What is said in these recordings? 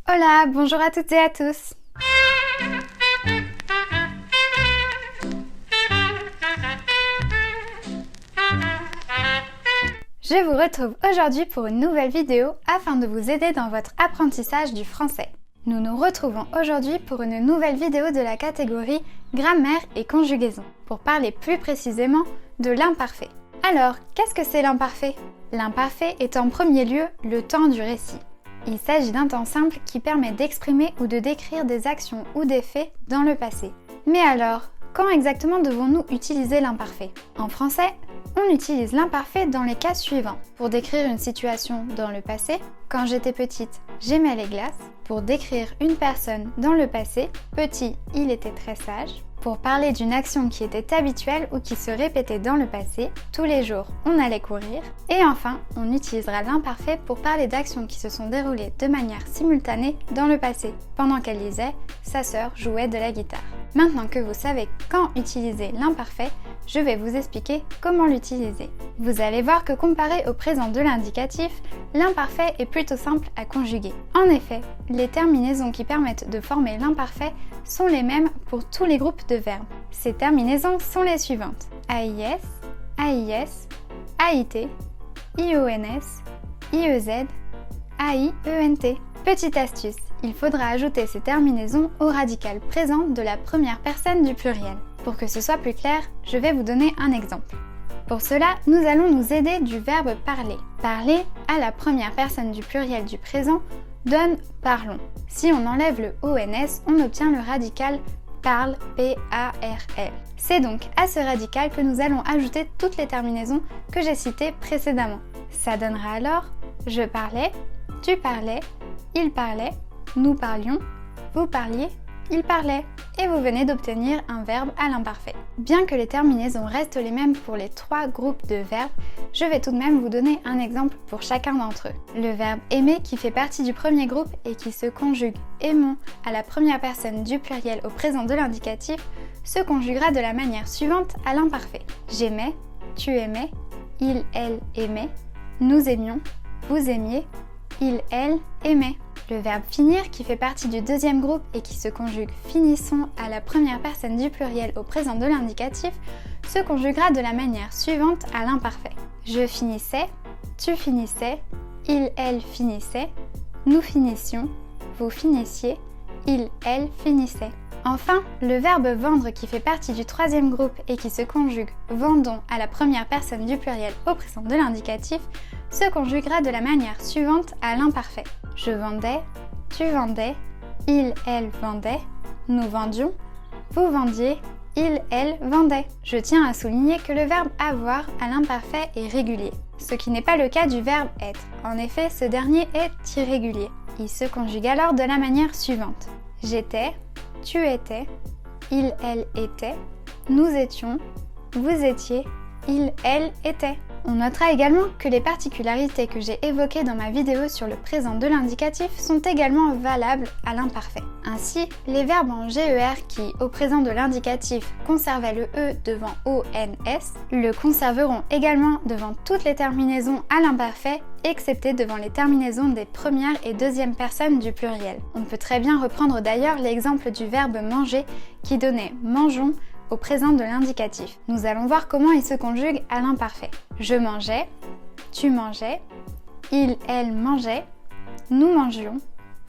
Hola, bonjour à toutes et à tous. Je vous retrouve aujourd'hui pour une nouvelle vidéo afin de vous aider dans votre apprentissage du français. Nous nous retrouvons aujourd'hui pour une nouvelle vidéo de la catégorie grammaire et conjugaison, pour parler plus précisément de l'imparfait. Alors, qu'est-ce que c'est l'imparfait? L'imparfait est en premier lieu le temps du récit. Il s'agit d'un temps simple qui permet d'exprimer ou de décrire des actions ou des faits dans le passé. Mais alors, quand exactement devons-nous utiliser l'imparfait? En français, on utilise l'imparfait dans les cas suivants. Pour décrire une situation dans le passé, quand j'étais petite, j'aimais les glaces. Pour décrire une personne dans le passé, petit, il était très sage. Pour parler d'une action qui était habituelle ou qui se répétait dans le passé, tous les jours, on allait courir. Et enfin, on utilisera l'imparfait pour parler d'actions qui se sont déroulées de manière simultanée dans le passé. Pendant qu'elle lisait, sa sœur jouait de la guitare. Maintenant que vous savez quand utiliser l'imparfait, je vais vous expliquer comment l'utiliser. Vous allez voir que comparé au présent de l'indicatif, l'imparfait est plutôt simple à conjuguer. En effet, les terminaisons qui permettent de former l'imparfait sont les mêmes pour tous les groupes de verbes. Ces terminaisons sont les suivantes: AIS, AIS, AIT, IONS, IEZ, AIENT. Petite astuce, il faudra ajouter ces terminaisons au radical présent de la première personne du pluriel. Pour que ce soit plus clair, je vais vous donner un exemple. Pour cela, nous allons nous aider du verbe parler. Parler à la première personne du pluriel du présent donne parlons. Si on enlève le ONS, on obtient le radical parle, P-A-R-L. C'est donc à ce radical que nous allons ajouter toutes les terminaisons que j'ai citées précédemment. Ça donnera alors je parlais, tu parlais, il parlait, nous parlions, vous parliez, il parlait. Et vous venez d'obtenir un verbe à l'imparfait. Bien que les terminaisons restent les mêmes pour les trois groupes de verbes, je vais tout de même vous donner un exemple pour chacun d'entre eux. Le verbe aimer qui fait partie du premier groupe et qui se conjugue aimons à la première personne du pluriel au présent de l'indicatif se conjuguera de la manière suivante à l'imparfait. J'aimais, tu aimais, il, elle aimait, nous aimions, vous aimiez, il, elle aimait. Le verbe finir qui fait partie du deuxième groupe et qui se conjugue finissons à la première personne du pluriel au présent de l'indicatif se conjuguera de la manière suivante à l'imparfait. Je finissais, tu finissais, il, elle finissait, nous finissions, vous finissiez, il, elle finissait. Enfin, le verbe vendre qui fait partie du troisième groupe et qui se conjugue vendons à la première personne du pluriel au présent de l'indicatif se conjuguera de la manière suivante à l'imparfait. Je vendais, tu vendais, il, elle vendait, nous vendions, vous vendiez, il, elle vendait. Je tiens à souligner que le verbe avoir à l'imparfait est régulier, ce qui n'est pas le cas du verbe être. En effet, ce dernier est irrégulier. Il se conjugue alors de la manière suivante. J'étais, tu étais, il, elle était, nous étions, vous étiez, il, elle était. On notera également que les particularités que j'ai évoquées dans ma vidéo sur le présent de l'indicatif sont également valables à l'imparfait. Ainsi, les verbes en GER qui, au présent de l'indicatif, conservaient le E devant ONS, le conserveront également devant toutes les terminaisons à l'imparfait, excepté devant les terminaisons des premières et deuxièmes personnes du pluriel. On peut très bien reprendre d'ailleurs l'exemple du verbe manger qui donnait mangeons au présent de l'indicatif. Nous allons voir comment il se conjugue à l'imparfait. Je mangeais, tu mangeais, il, elle mangeait, nous mangions,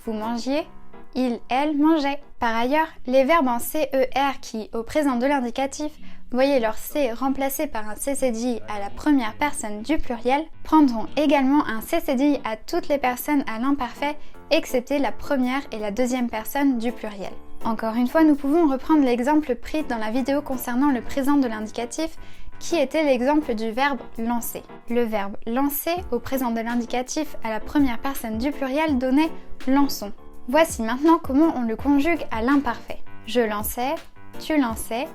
vous mangiez, il, elle mangeait. Par ailleurs, les verbes en CER qui, au présent de l'indicatif, voyez leur C remplacé par un CCDI à la première personne du pluriel, prendront également un CCDI à toutes les personnes à l'imparfait, excepté la première et la deuxième personne du pluriel. Encore une fois, nous pouvons reprendre l'exemple pris dans la vidéo concernant le présent de l'indicatif, qui était l'exemple du verbe lancer. Le verbe lancer au présent de l'indicatif à la première personne du pluriel donnait lançons. Voici maintenant comment on le conjugue à l'imparfait. Je lançais, tu lançais,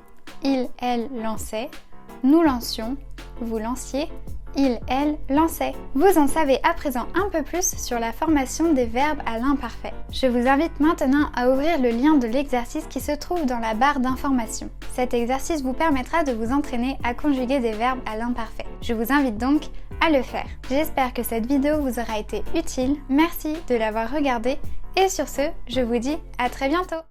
il, elle lançait, nous lancions, vous lanciez, il, elle lançait. Vous en savez à présent un peu plus sur la formation des verbes à l'imparfait. Je vous invite maintenant à ouvrir le lien de l'exercice qui se trouve dans la barre d'information. Cet exercice vous permettra de vous entraîner à conjuguer des verbes à l'imparfait. Je vous invite donc à le faire. J'espère que cette vidéo vous aura été utile. Merci de l'avoir regardée Et sur ce, je vous dis à très bientôt!